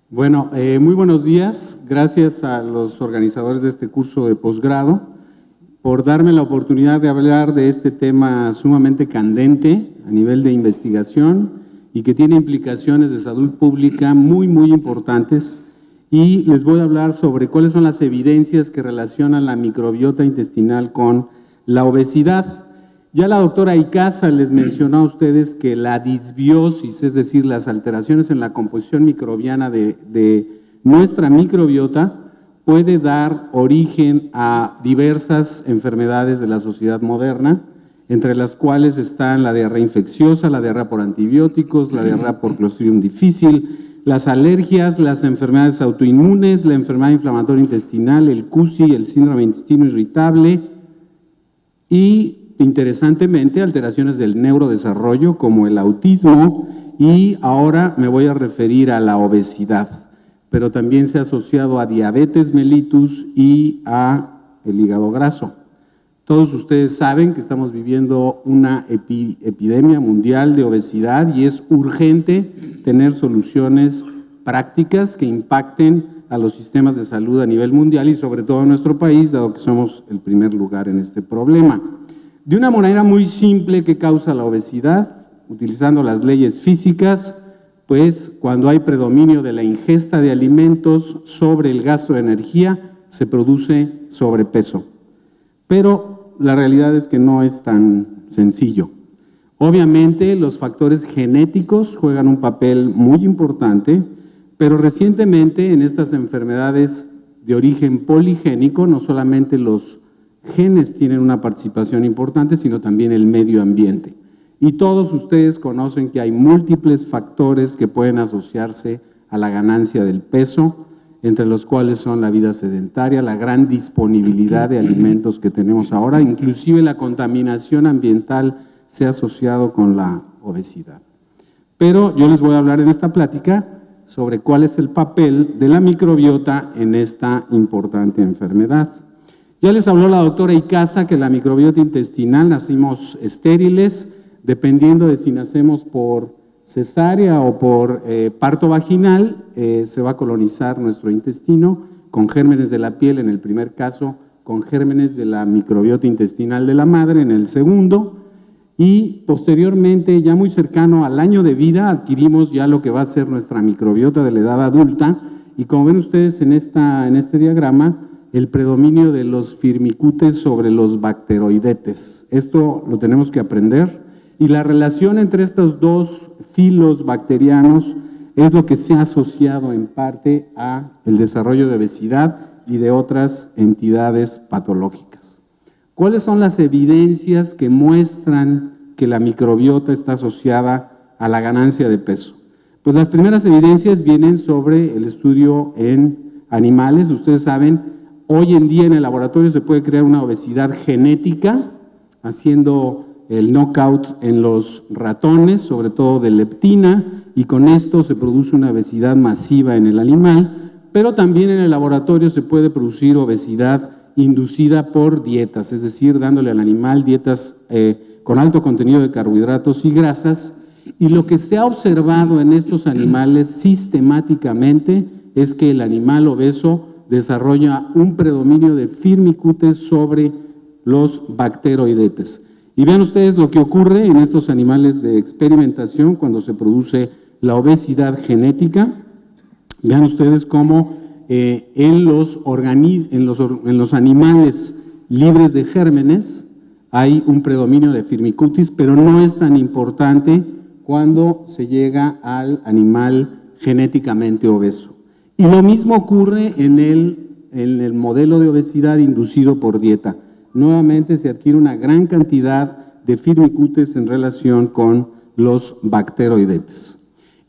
Bueno, muy buenos días. Gracias a los organizadores de este curso de posgrado por darme la oportunidad de hablar de este tema sumamente candente a nivel de investigación y que tiene implicaciones de salud pública muy importantes. Y les voy a hablar sobre cuáles son las evidencias que relacionan la microbiota intestinal con la obesidad. Ya la doctora Icaza les mencionó a ustedes que la disbiosis, es decir, las alteraciones en la composición microbiana de nuestra microbiota, puede dar origen a diversas enfermedades de la sociedad moderna, entre las cuales están la diarrea infecciosa, la diarrea por antibióticos, la diarrea por Clostridium difficile, las alergias, las enfermedades autoinmunes, la enfermedad inflamatoria intestinal, el CUSI, el síndrome de intestino irritable y, interesantemente, alteraciones del neurodesarrollo como el autismo, y ahora me voy a referir a la obesidad, pero también se ha asociado a diabetes mellitus y a el hígado graso. Todos ustedes saben que estamos viviendo una epidemia mundial de obesidad y es urgente tener soluciones prácticas que impacten a los sistemas de salud a nivel mundial y sobre todo en nuestro país, dado que somos el primer lugar en este problema. De una manera muy simple, ¿qué causa la obesidad? Utilizando las leyes físicas, pues cuando hay predominio de la ingesta de alimentos sobre el gasto de energía, se produce sobrepeso. Pero la realidad es que no es tan sencillo. Obviamente los factores genéticos juegan un papel muy importante, pero recientemente en estas enfermedades de origen poligénico, no solamente los genes tienen una participación importante, sino también el medio ambiente. Y todos ustedes conocen que hay múltiples factores que pueden asociarse a la ganancia del peso, entre los cuales son la vida sedentaria, la gran disponibilidad de alimentos que tenemos ahora, inclusive la contaminación ambiental se ha asociado con la obesidad. Pero yo les voy a hablar en esta plática sobre cuál es el papel de la microbiota en esta importante enfermedad. Ya les habló la doctora Icaza que la microbiota intestinal, nacimos estériles, dependiendo de si nacemos por cesárea o por parto vaginal, se va a colonizar nuestro intestino con gérmenes de la piel en el primer caso, con gérmenes de la microbiota intestinal de la madre en el segundo, y posteriormente, ya muy cercano al año de vida, adquirimos ya lo que va a ser nuestra microbiota de la edad adulta, y como ven ustedes en este diagrama, el predominio de los firmicutes sobre los bacteroidetes. Esto lo tenemos que aprender, y la relación entre estos dos filos bacterianos es lo que se ha asociado en parte a el desarrollo de obesidad y de otras entidades patológicas. ¿Cuáles son las evidencias que muestran que la microbiota está asociada a la ganancia de peso? Pues las primeras evidencias vienen sobre el estudio en animales. Ustedes saben, hoy en día en el laboratorio se puede crear una obesidad genética haciendo el knockout en los ratones, sobre todo de leptina, y con esto se produce una obesidad masiva en el animal, pero también en el laboratorio se puede producir obesidad inducida por dietas, es decir, dándole al animal dietas con alto contenido de carbohidratos y grasas, y lo que se ha observado en estos animales sistemáticamente es que el animal obeso desarrolla un predominio de firmicutes sobre los bacteroidetes. Y vean ustedes lo que ocurre en estos animales de experimentación cuando se produce la obesidad genética. Vean ustedes cómo en los animales libres de gérmenes hay un predominio de firmicutes, pero no es tan importante cuando se llega al animal genéticamente obeso. Y lo mismo ocurre en el modelo de obesidad inducido por dieta. Nuevamente se adquiere una gran cantidad de firmicutes en relación con los bacteroidetes.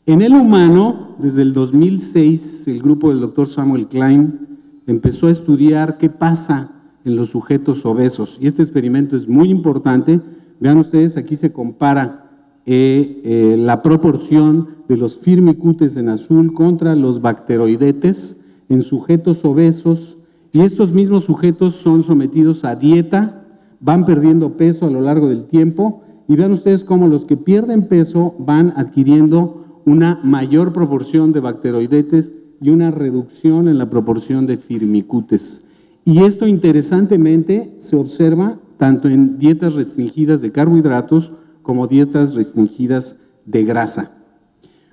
En el humano, desde el 2006, el grupo del doctor Samuel Klein empezó a estudiar qué pasa en los sujetos obesos. Y este experimento es muy importante. Vean ustedes, aquí se compara la proporción de los firmicutes en azul contra los bacteroidetes en sujetos obesos. Y estos mismos sujetos son sometidos a dieta, van perdiendo peso a lo largo del tiempo, y vean ustedes cómo los que pierden peso van adquiriendo una mayor proporción de bacteroidetes y una reducción en la proporción de firmicutes. Y esto interesantemente se observa tanto en dietas restringidas de carbohidratos como dietas restringidas de grasa.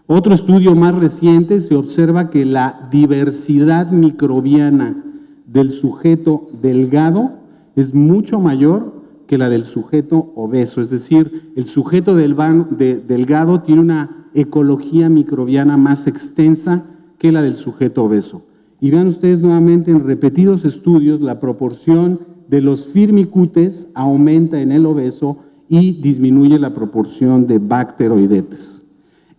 Otro estudio más reciente se observa que la diversidad microbiana del sujeto delgado es mucho mayor que la del sujeto obeso, es decir, el sujeto delgado tiene una ecología microbiana más extensa que la del sujeto obeso. Y vean ustedes nuevamente en repetidos estudios la proporción de los firmicutes aumenta en el obeso y disminuye la proporción de bacteroidetes.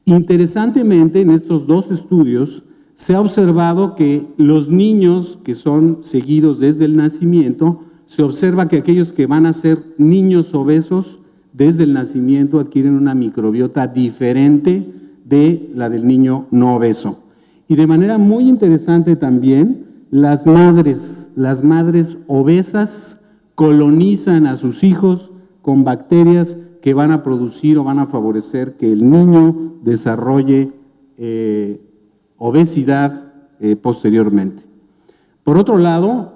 Interesantemente, en estos dos estudios se ha observado que los niños que son seguidos desde el nacimiento, se observa que aquellos que van a ser niños obesos desde el nacimiento adquieren una microbiota diferente de la del niño no obeso. Y de manera muy interesante también, las madres obesas colonizan a sus hijos con bacterias que van a producir o van a favorecer que el niño desarrolle obesidad posteriormente. Por otro lado,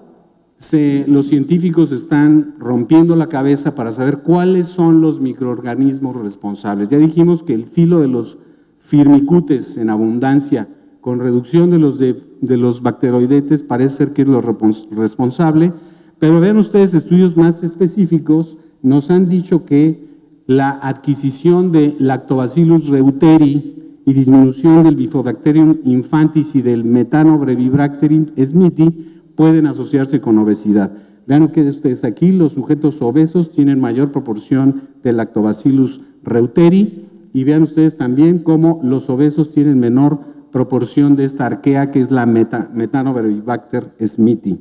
los científicos están rompiendo la cabeza para saber cuáles son los microorganismos responsables. Ya dijimos que el filo de los firmicutes en abundancia con reducción de los bacteroidetes parece ser que es lo responsable, pero vean ustedes estudios más específicos, nos han dicho que la adquisición de Lactobacillus reuteri y disminución del Bifidobacterium infantis y del Methanobrevibacterium smithii pueden asociarse con obesidad. Vean que ustedes aquí, los sujetos obesos tienen mayor proporción de Lactobacillus reuteri y vean ustedes también cómo los obesos tienen menor proporción de esta arquea que es la Methanobrevibacter smithii.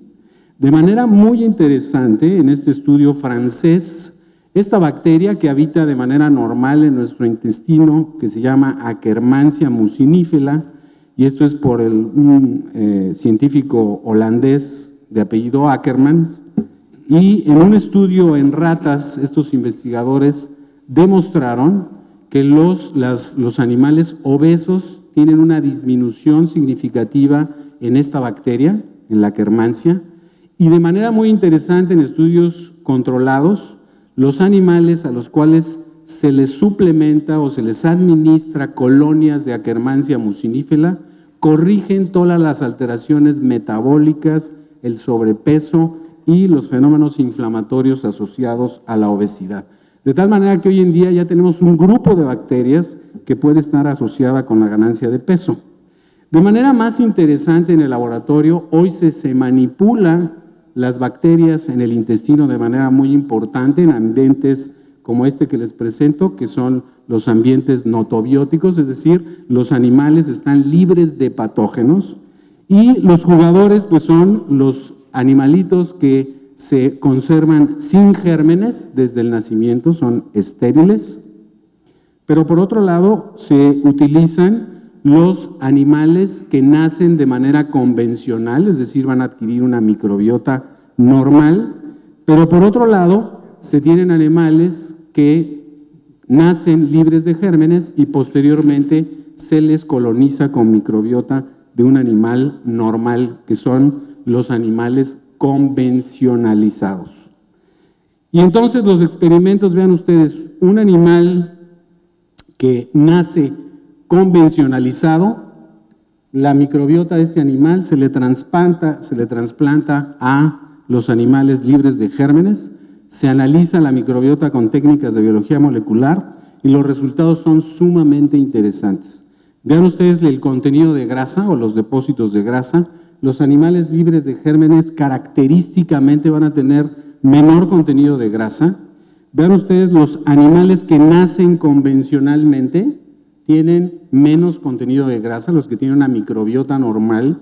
De manera muy interesante, en este estudio francés, esta bacteria que habita de manera normal en nuestro intestino, que se llama Akkermansia mucinifera, y esto es por un científico holandés de apellido Akkermans, y en un estudio en ratas, estos investigadores demostraron que los animales obesos tienen una disminución significativa en esta bacteria, en la Akkermansia, y de manera muy interesante en estudios controlados, los animales a los cuales se les suplementa o se les administra colonias de Akkermansia mucinifera corrigen todas las alteraciones metabólicas, el sobrepeso y los fenómenos inflamatorios asociados a la obesidad. De tal manera que hoy en día ya tenemos un grupo de bacterias que puede estar asociada con la ganancia de peso. De manera más interesante en el laboratorio, hoy se manipulan las bacterias en el intestino de manera muy importante en ambientes como este que les presento, que son los ambientes notobióticos, es decir, los animales están libres de patógenos y los jugadores pues son los animalitos que se conservan sin gérmenes desde el nacimiento, son estériles, pero por otro lado se utilizan los animales que nacen de manera convencional, es decir, van a adquirir una microbiota normal, pero por otro lado se tienen animales que nacen libres de gérmenes y posteriormente se les coloniza con microbiota de un animal normal, que son los animales convencionalizados. Y entonces los experimentos, vean ustedes, un animal que nace convencionalizado, la microbiota de este animal se le trasplanta a los animales libres de gérmenes, se analiza la microbiota con técnicas de biología molecular y los resultados son sumamente interesantes. Vean ustedes el contenido de grasa o los depósitos de grasa. Los animales libres de gérmenes característicamente van a tener menor contenido de grasa. Vean ustedes los animales que nacen convencionalmente tienen menos contenido de grasa, los que tienen una microbiota normal,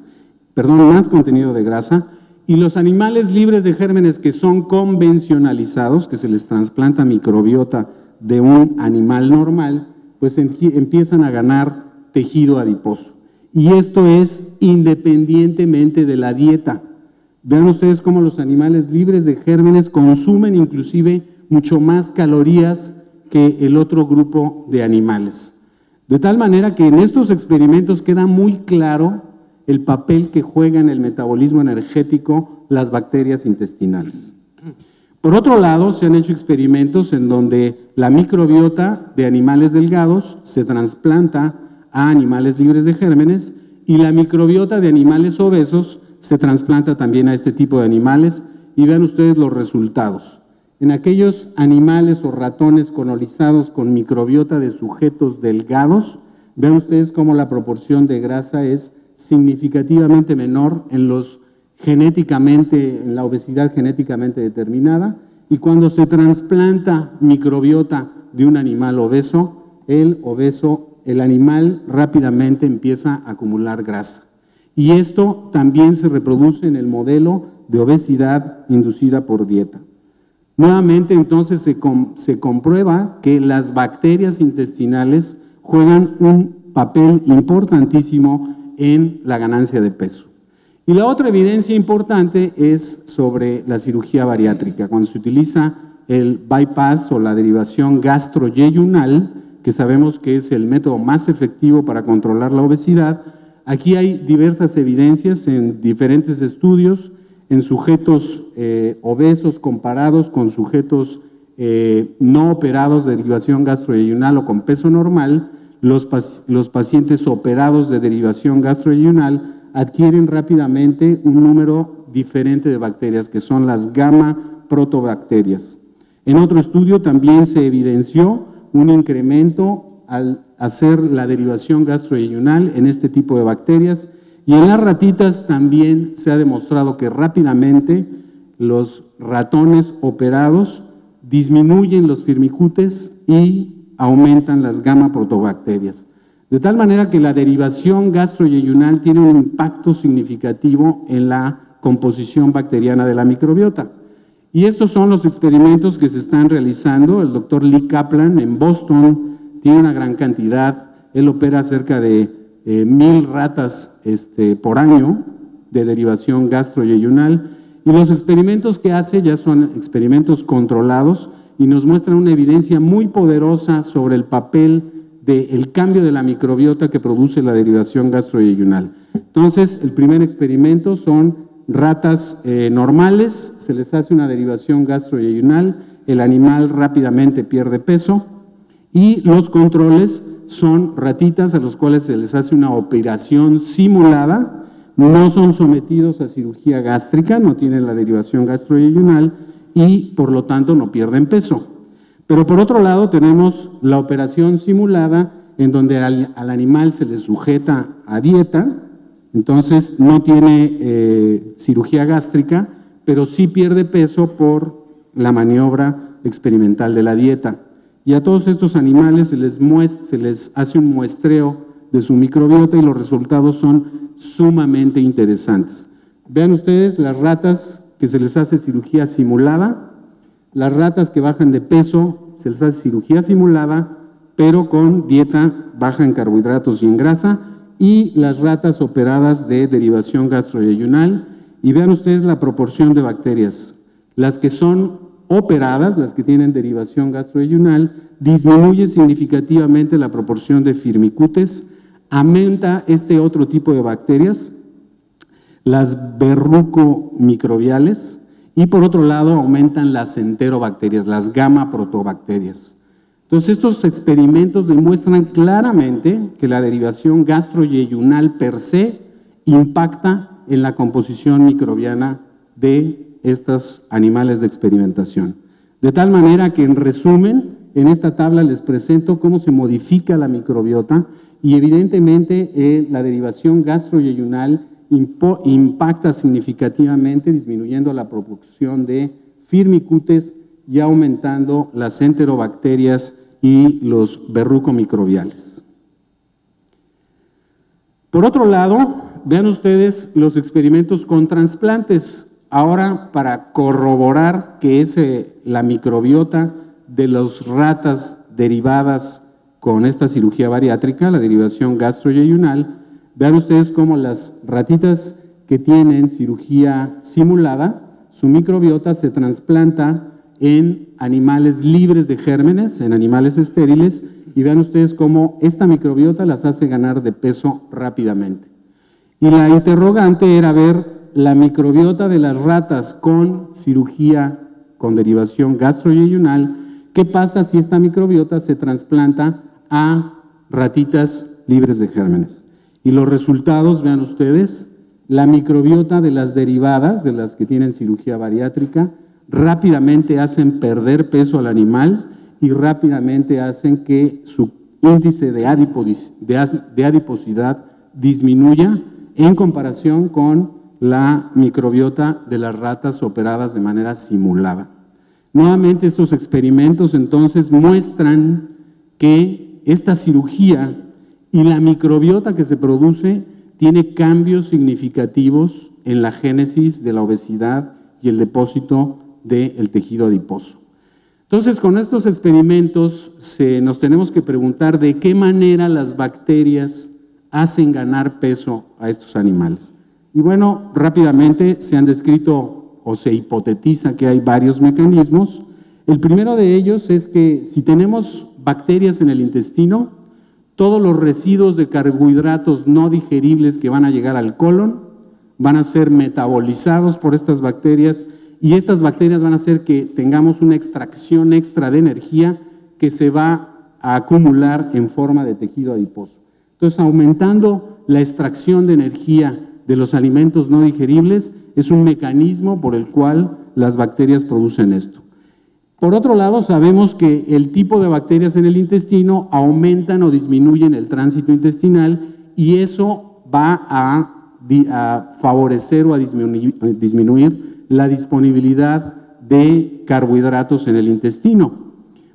más contenido de grasa, y los animales libres de gérmenes que son convencionalizados, que se les trasplanta microbiota de un animal normal, pues empiezan a ganar tejido adiposo. Y esto es independientemente de la dieta. Vean ustedes cómo los animales libres de gérmenes consumen inclusive mucho más calorías que el otro grupo de animales. De tal manera que en estos experimentos queda muy claro el papel que juega en el metabolismo energético las bacterias intestinales. Por otro lado, se han hecho experimentos en donde la microbiota de animales delgados se trasplanta a animales libres de gérmenes y la microbiota de animales obesos se trasplanta también a este tipo de animales, y vean ustedes los resultados. En aquellos animales o ratones colonizados con microbiota de sujetos delgados, vean ustedes cómo la proporción de grasa es significativamente menor en la obesidad genéticamente determinada, y cuando se trasplanta microbiota de un animal obeso, el animal rápidamente empieza a acumular grasa. Y esto también se reproduce en el modelo de obesidad inducida por dieta. Nuevamente, entonces, se comprueba que las bacterias intestinales juegan un papel importantísimo en la ganancia de peso. Y la otra evidencia importante es sobre la cirugía bariátrica, cuando se utiliza el bypass o la derivación gastroyeyunal, que sabemos que es el método más efectivo para controlar la obesidad. Aquí hay diversas evidencias en diferentes estudios, en sujetos obesos comparados con sujetos no operados de derivación gastroyeyunal o con peso normal. Los pacientes operados de derivación gastroyeyunal adquieren rápidamente un número diferente de bacterias, que son las gamma protobacterias. En otro estudio también se evidenció un incremento al hacer la derivación gastroyeyunal en este tipo de bacterias, y en las ratitas también se ha demostrado que rápidamente los ratones operados disminuyen los firmicutes y aumentan las gamma protobacterias. De tal manera que la derivación gastroyeyunal tiene un impacto significativo en la composición bacteriana de la microbiota. Y estos son los experimentos que se están realizando. El doctor Lee Kaplan en Boston tiene una gran cantidad, él opera cerca de 1000 ratas por año de derivación gastroyeyunal, y los experimentos que hace ya son experimentos controlados y nos muestran una evidencia muy poderosa sobre el papel del cambio de la microbiota que produce la derivación gastroyeyunal. Entonces, el primer experimento son ratas normales, se les hace una derivación gastroyeyunal, el animal rápidamente pierde peso, y los controles son ratitas a los cuales se les hace una operación simulada, no son sometidos a cirugía gástrica, no tienen la derivación gastroyeyunal y por lo tanto no pierden peso. Pero por otro lado tenemos la operación simulada, en donde al animal se le sujeta a dieta, entonces no tiene cirugía gástrica, pero sí pierde peso por la maniobra experimental de la dieta. Y a todos estos animales se les hace un muestreo de su microbiota y los resultados son sumamente interesantes. Vean ustedes las ratas que se les hace cirugía simulada, las ratas que bajan de peso se les hace cirugía simulada, pero con dieta baja en carbohidratos y en grasa, y las ratas operadas de derivación gastroyeyunal. Y vean ustedes la proporción de bacterias. Las que son operadas, las que tienen derivación gastroyeyunal, disminuye significativamente la proporción de firmicutes, aumenta este otro tipo de bacterias, las verrucomicrobiales, y por otro lado aumentan las enterobacterias, las gamma protobacterias. Entonces estos experimentos demuestran claramente que la derivación gastroyeyunal per se impacta en la composición microbiana de estos animales de experimentación. De tal manera que, en resumen, en esta tabla les presento cómo se modifica la microbiota, y evidentemente la derivación gastroyeyunal impacta significativamente, disminuyendo la proporción de firmicutes y aumentando las enterobacterias y los verrucomicrobiales. Por otro lado, vean ustedes los experimentos con trasplantes. Ahora, para corroborar que es la microbiota de las ratas derivadas con esta cirugía bariátrica, la derivación gastroyeyunal, vean ustedes cómo las ratitas que tienen cirugía simulada, su microbiota se trasplanta en animales libres de gérmenes, en animales estériles, y vean ustedes cómo esta microbiota las hace ganar de peso rápidamente. Y la interrogante era ver la microbiota de las ratas con cirugía con derivación gastroyeyunal. ¿Qué pasa si esta microbiota se trasplanta a ratitas libres de gérmenes? Y los resultados, vean ustedes, la microbiota de las derivadas, de las que tienen cirugía bariátrica, rápidamente hacen perder peso al animal y rápidamente hacen que su índice de adiposidad disminuya en comparación con la microbiota de las ratas operadas de manera simulada. Nuevamente, estos experimentos entonces muestran que esta cirugía y la microbiota que se produce tiene cambios significativos en la génesis de la obesidad y el depósito del tejido adiposo. Entonces, con estos experimentos nos tenemos que preguntar de qué manera las bacterias hacen ganar peso a estos animales. Y bueno, rápidamente se han descrito o se hipotetiza que hay varios mecanismos. El primero de ellos es que si tenemos bacterias en el intestino, todos los residuos de carbohidratos no digeribles que van a llegar al colon van a ser metabolizados por estas bacterias y estas bacterias van a hacer que tengamos una extracción extra de energía que se va a acumular en forma de tejido adiposo. Entonces, aumentando la extracción de energía de los alimentos no digeribles es un mecanismo por el cual las bacterias producen esto. Por otro lado, sabemos que el tipo de bacterias en el intestino aumentan o disminuyen el tránsito intestinal y eso va a favorecer o a disminuir la disponibilidad de carbohidratos en el intestino.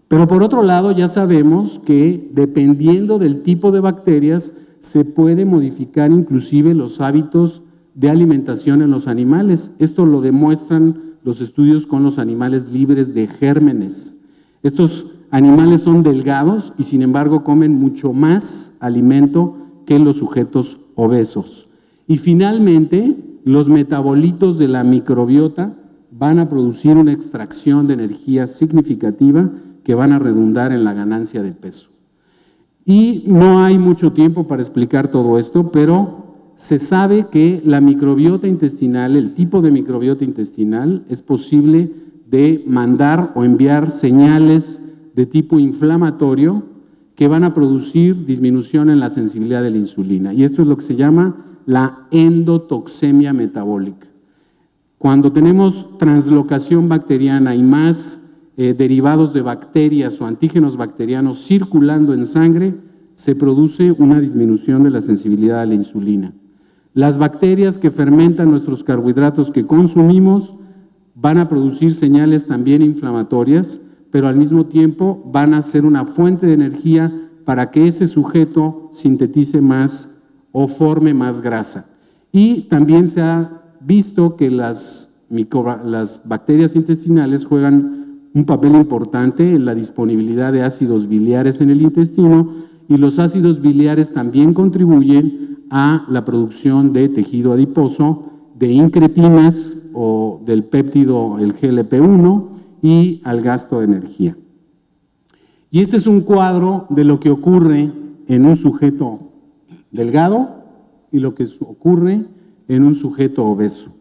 Pero por otro lado, ya sabemos que dependiendo del tipo de bacterias, se puede modificar inclusive los hábitos de alimentación en los animales. Esto lo demuestran los estudios con los animales libres de gérmenes. Estos animales son delgados y sin embargo comen mucho más alimento que los sujetos obesos. Y finalmente, los metabolitos de la microbiota van a producir una extracción de energía significativa que van a redundar en la ganancia de peso. Y no hay mucho tiempo para explicar todo esto, pero se sabe que la microbiota intestinal, el tipo de microbiota intestinal, es posible de mandar o enviar señales de tipo inflamatorio que van a producir disminución en la sensibilidad de la insulina. Y esto es lo que se llama la endotoxemia metabólica. Cuando tenemos translocación bacteriana y más derivados de bacterias o antígenos bacterianos circulando en sangre, se produce una disminución de la sensibilidad a la insulina. Las bacterias que fermentan nuestros carbohidratos que consumimos van a producir señales también inflamatorias, pero al mismo tiempo van a ser una fuente de energía para que ese sujeto sintetice más o forme más grasa. Y también se ha visto que las bacterias intestinales juegan un papel importante en la disponibilidad de ácidos biliares en el intestino y los ácidos biliares también contribuyen a la producción de tejido adiposo, de incretinas o del péptido, el GLP-1 y al gasto de energía. Y este es un cuadro de lo que ocurre en un sujeto delgado y lo que ocurre en un sujeto obeso.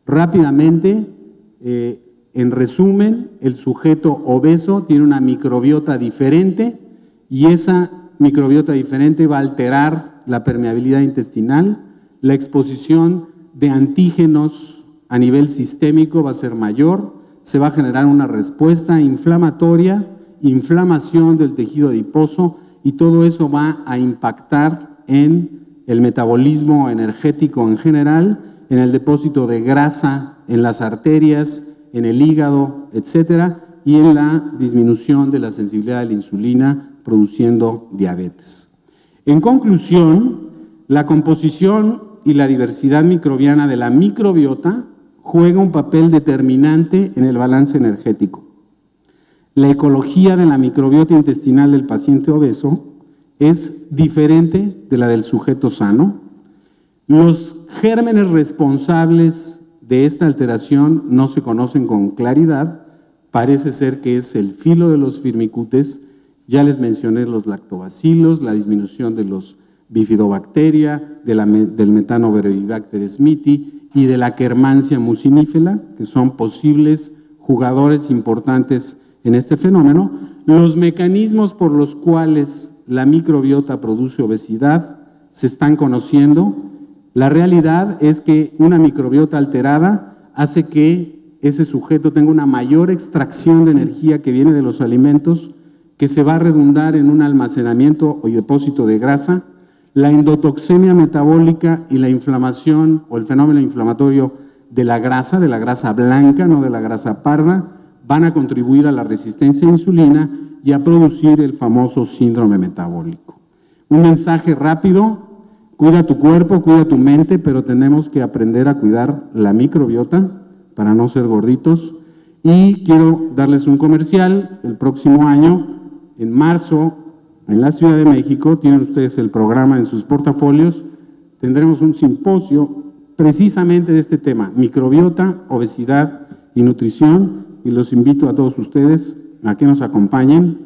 Rápidamente, en resumen, el sujeto obeso tiene una microbiota diferente y esa microbiota diferente va a alterar la permeabilidad intestinal, la exposición de antígenos a nivel sistémico va a ser mayor, se va a generar una respuesta inflamatoria, inflamación del tejido adiposo y todo eso va a impactar en el metabolismo energético en general, en el depósito de grasa en las arterias, en el hígado, etcétera, y en la disminución de la sensibilidad a la insulina, produciendo diabetes. En conclusión, la composición y la diversidad microbiana de la microbiota juega un papel determinante en el balance energético. La ecología de la microbiota intestinal del paciente obeso es diferente de la del sujeto sano. Los gérmenes responsables de esta alteración no se conocen con claridad. Parece ser que es el filo de los firmicutes. Ya les mencioné los lactobacilos, la disminución de los bifidobacteria, del Methanobrevibacter smithii y de la Kermansia mucinifera, que son posibles jugadores importantes en este fenómeno. Los mecanismos por los cuales la microbiota produce obesidad se están conociendo. La realidad es que una microbiota alterada hace que ese sujeto tenga una mayor extracción de energía que viene de los alimentos, que se va a redundar en un almacenamiento y depósito de grasa. La endotoxemia metabólica y la inflamación o el fenómeno inflamatorio de la grasa blanca, no de la grasa parda, van a contribuir a la resistencia a insulina y a producir el famoso síndrome metabólico. Un mensaje rápido: cuida tu cuerpo, cuida tu mente, pero tenemos que aprender a cuidar la microbiota para no ser gorditos. Y quiero darles un comercial. El próximo año, en marzo, en la Ciudad de México, tienen ustedes el programa en sus portafolios, tendremos un simposio precisamente de este tema: microbiota, obesidad y nutrición, y los invito a todos ustedes a que nos acompañen.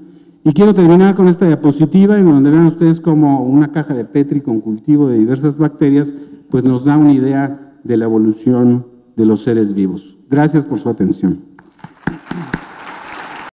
Y quiero terminar con esta diapositiva en donde vean ustedes como una caja de Petri con cultivo de diversas bacterias pues nos da una idea de la evolución de los seres vivos. Gracias por su atención.